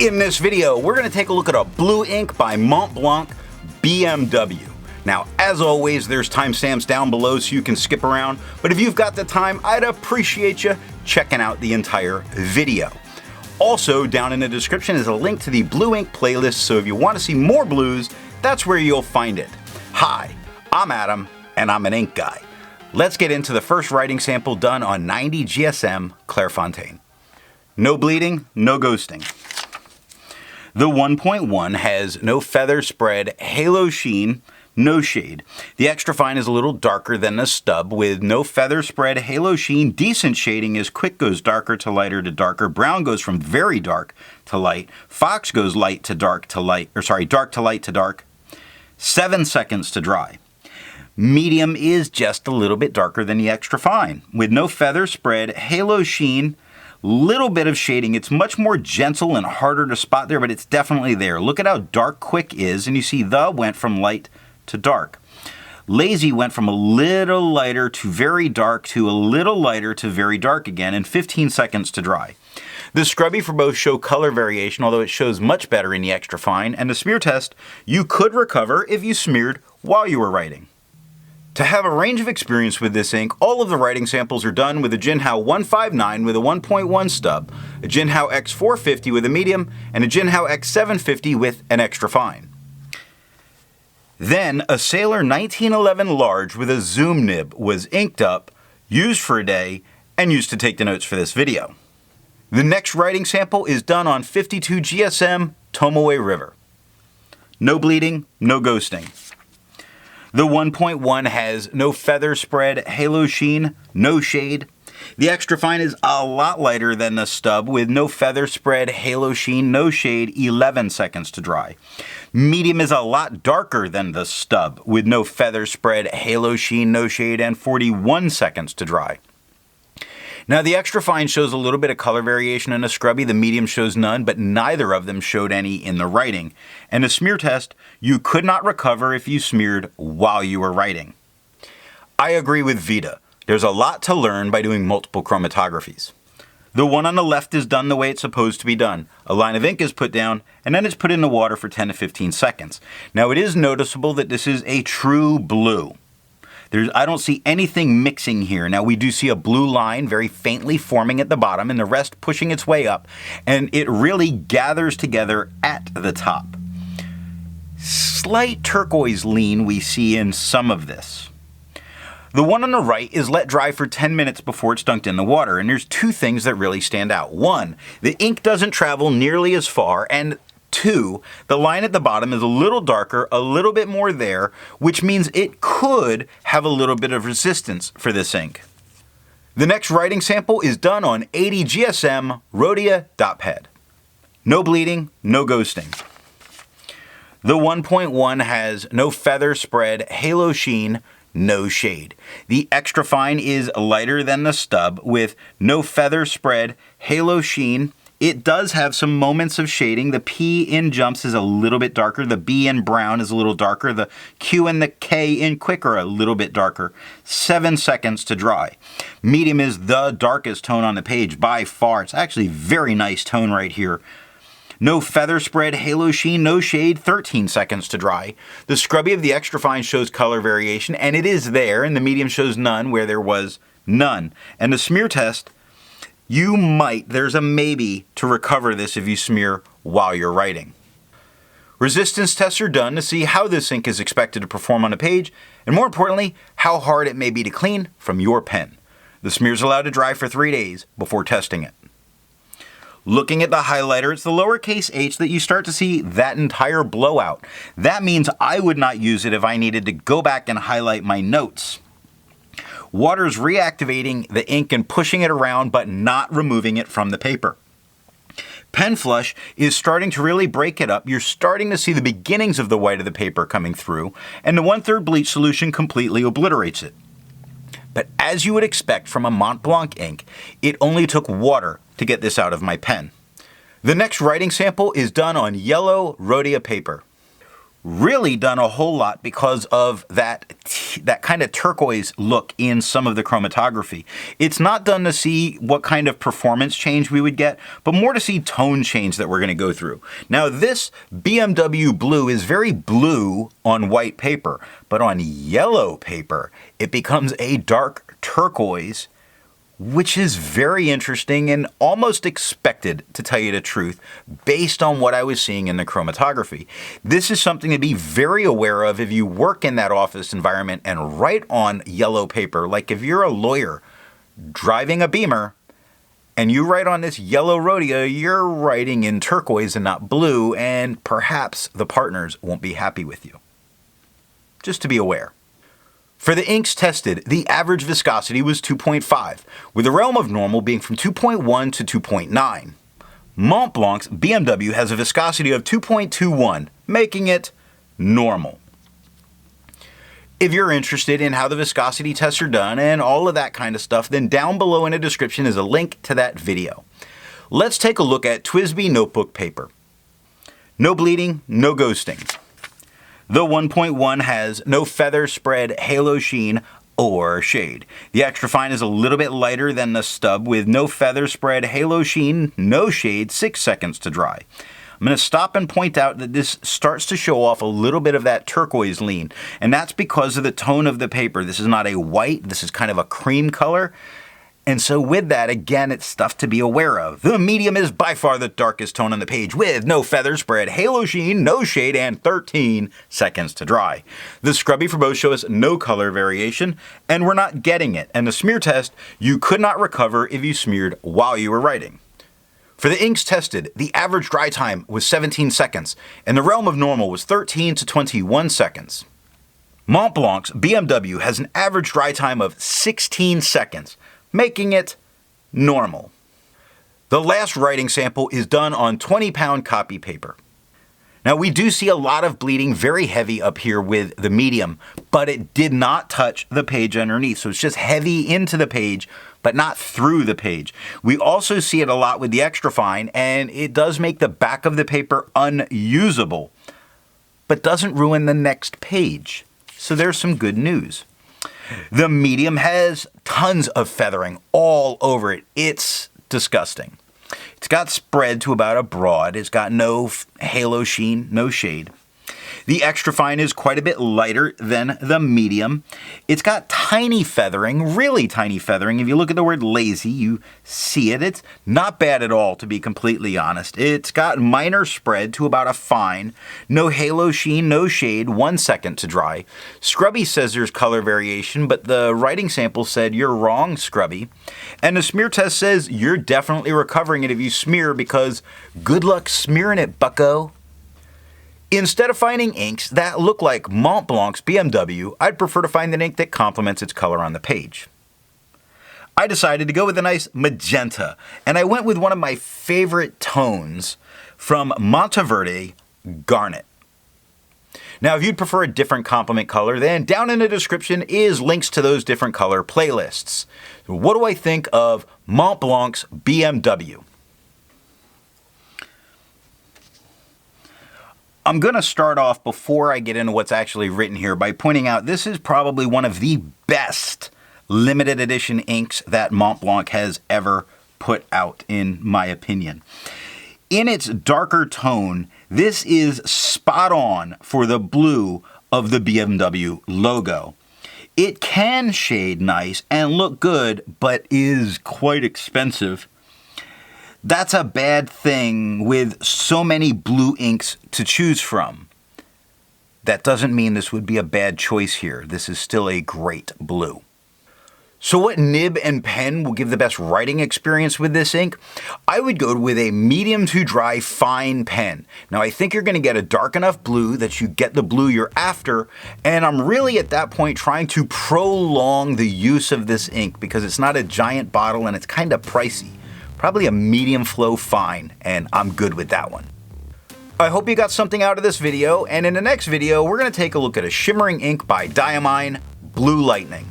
In this video, we're going to take a look at a blue ink by Montblanc BMW. Now, as always, there's timestamps down below so you can skip around, but if you've got the time, I'd appreciate you checking out the entire video. Also, down in the description is a link to the blue ink playlist, so if you want to see more blues, that's where you'll find it. Hi, I'm Adam, and I'm an ink guy. Let's get into the first writing sample done on 90 GSM Clairfontaine. No bleeding, no ghosting. The 1.1 has no feather spread, halo sheen, no shade. The extra fine is a little darker than the stub with no feather spread, halo sheen, decent shading as quick goes darker to lighter to darker. Brown goes from very dark to light. Fox goes light to dark to light, dark to light to dark. 7 seconds to dry. Medium is just a little bit darker than the extra fine with no feather spread, halo sheen, little bit of shading. It's much more gentle and harder to spot there, but it's definitely there. Look at how dark quick is, and you see the went from light to dark. Lazy went from a little lighter to very dark to a little lighter to very dark again in 15 seconds to dry. The scrubby for both show color variation, although it shows much better in the extra fine, and the smear test you could recover if you smeared while you were writing. To have a range of experience with this ink, all of the writing samples are done with a Jinhao 159 with a 1.1 stub, a Jinhao X450 with a medium, and a Jinhao X750 with an extra fine. Then a Sailor 1911 large with a zoom nib was inked up, used for a day, and used to take the notes for this video. The next writing sample is done on 52 GSM Tomoe River. No bleeding, no ghosting. The 1.1 has no feather spread, halo sheen, no shade. The extra fine is a lot lighter than the stub with no feather spread, halo sheen, no shade, 11 seconds to dry. Medium is a lot darker than the stub with no feather spread, halo sheen, no shade, and 41 seconds to dry. Now the extra fine shows a little bit of color variation in the scrubby, the medium shows none, but neither of them showed any in the writing. And the smear test you could not recover if you smeared while you were writing. I agree with Vita. There's a lot to learn by doing multiple chromatographies. The one on the left is done the way it's supposed to be done. A line of ink is put down, and then it's put in the water for 10 to 15 seconds. Now it is noticeable that this is a true blue. I don't see anything mixing here. Now we do see a blue line very faintly forming at the bottom and the rest pushing its way up, and it really gathers together at the top. Slight turquoise lean we see in some of this. The one on the right is let dry for 10 minutes before it's dunked in the water, and there's two things that really stand out. One, the ink doesn't travel nearly as far, and two, the line at the bottom is a little darker, a little bit more there, which means it could have a little bit of resistance for this ink. The next writing sample is done on 80 GSM Rhodia dot ped. No bleeding, no ghosting. The 1.1 has no feather spread, halo sheen, no shade. The extra fine is lighter than the stub with no feather spread, halo sheen. It does have some moments of shading. The P in jumps is a little bit darker. The B in brown is a little darker. The Q and the K in quick are a little bit darker. 7 seconds to dry. Medium is the darkest tone on the page by far. It's actually a very nice tone right here. No feather spread, halo sheen, no shade, 13 seconds to dry. The scrubby of the extra fine shows color variation, and it is there, and the medium shows none where there was none. And the smear test, there's a maybe to recover this if you smear while you're writing. Resistance tests are done to see how this ink is expected to perform on a page, and more importantly, how hard it may be to clean from your pen. The smear is allowed to dry for 3 days before testing it. Looking at the highlighter, it's the lowercase h that you start to see that entire blowout. That means I would not use it if I needed to go back and highlight my notes. Water's reactivating the ink and pushing it around, but not removing it from the paper. Pen flush is starting to really break it up. You're starting to see the beginnings of the white of the paper coming through, and the 1/3 bleach solution completely obliterates it. But as you would expect from a Montblanc ink, it only took water to get this out of my pen. The next writing sample is done on yellow Rhodia paper. really done a whole lot because of that kind of turquoise look in some of the chromatography. It's not done to see what kind of performance change we would get, but more to see tone change that we're going to go through. Now this BMW blue is very blue on white paper, but on yellow paper it becomes a dark turquoise, which is very interesting and almost expected, to tell you the truth, based on what I was seeing in the chromatography. This is something to be very aware of if you work in that office environment and write on yellow paper. Like if you're a lawyer driving a Beamer and you write on this yellow Rhodia, you're writing in turquoise and not blue, and perhaps the partners won't be happy with you. Just to be aware. For the inks tested, the average viscosity was 2.5, with the realm of normal being from 2.1 to 2.9. Montblanc's BMW has a viscosity of 2.21, making it normal. If you're interested in how the viscosity tests are done and all of that kind of stuff, then down below in the description is a link to that video. Let's take a look at TWSBI notebook paper. No bleeding, no ghosting. The 1.1 has no feather spread, halo sheen, or shade. The extra fine is a little bit lighter than the stub with no feather spread, halo sheen, no shade, 6 seconds to dry. I'm going to stop and point out that this starts to show off a little bit of that turquoise lean, and that's because of the tone of the paper. This is not a white, this is kind of a cream color. And so with that, again, it's stuff to be aware of. The medium is by far the darkest tone on the page with no feather spread, halo sheen, no shade, and 13 seconds to dry. The scrubby for both show us no color variation, and we're not getting it. And the smear test, you could not recover if you smeared while you were writing. For the inks tested, the average dry time was 17 seconds, and the realm of normal was 13 to 21 seconds. Montblanc's BMW has an average dry time of 16 seconds, making it normal. The last writing sample is done on 20-pound copy paper. Now we do see a lot of bleeding, very heavy up here with the medium, but it did not touch the page underneath, so it's just heavy into the page, but not through the page. We also see it a lot with the extra fine, and it does make the back of the paper unusable, but doesn't ruin the next page. So there's some good news. The medium has tons of feathering all over it. It's disgusting. It's got spread to about a broad. It's got no halo sheen, no shade. The extra fine is quite a bit lighter than the medium. It's got tiny feathering, really tiny feathering. If you look at the word lazy, you see it. It's not bad at all, to be completely honest. It's got minor spread to about a fine. No halo sheen, no shade, 1 second to dry. Scrubby says there's color variation, but the writing sample said you're wrong, Scrubby. And the smear test says you're definitely recovering it if you smear, because good luck smearing it, bucko. Instead of finding inks that look like Montblanc's BMW, I'd prefer to find an ink that complements its color on the page. I decided to go with a nice magenta, and I went with one of my favorite tones from Monteverde, Garnet. Now, if you'd prefer a different complement color, then down in the description is links to those different color playlists. So what do I think of Montblanc's BMW? I'm going to start off before I get into what's actually written here by pointing out this is probably one of the best limited edition inks that Montblanc has ever put out, in my opinion. In its darker tone, this is spot on for the blue of the BMW logo. It can shade nice and look good, but is quite expensive. That's a bad thing with so many blue inks to choose from. That doesn't mean this would be a bad choice here. This is still a great blue. So what nib and pen will give the best writing experience with this ink? I would go with a medium to dry fine pen. Now I think you're going to get a dark enough blue that you get the blue you're after, and I'm really at that point trying to prolong the use of this ink because it's not a giant bottle and it's kind of pricey. Probably a medium flow fine, and I'm good with that one. I hope you got something out of this video, and in the next video, we're going to take a look at a shimmering ink by Diamine, Blue Lightning.